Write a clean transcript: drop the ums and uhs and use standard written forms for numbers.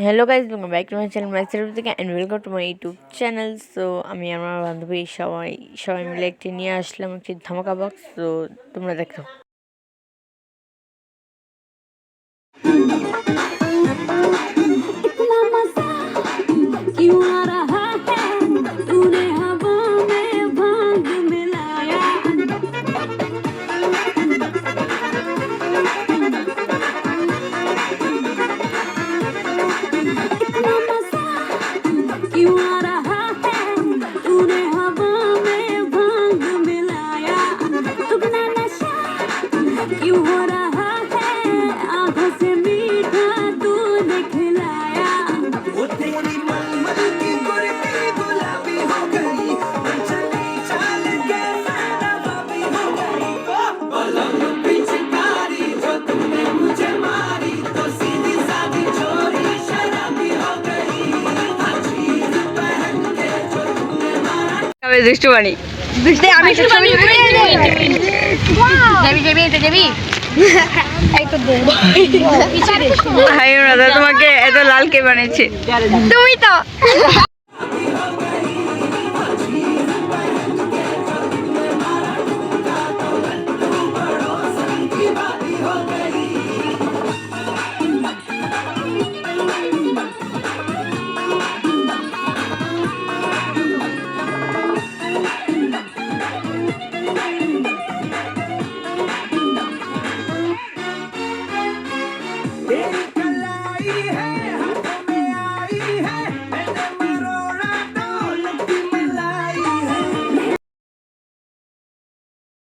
Hello guys, welcome back to my channel ম্যাক্সের থেকে and welcome to my YouTube channel. So আমি আমার বান্ধবী সবাই মিলে একটি নিয়ে আসলাম একটি ধামাকা বক্স। তো তোমরা দেখো। দুষ্টুবাণী আমি তোমাকে এত লাল কে বানিয়েছে? তুমি তো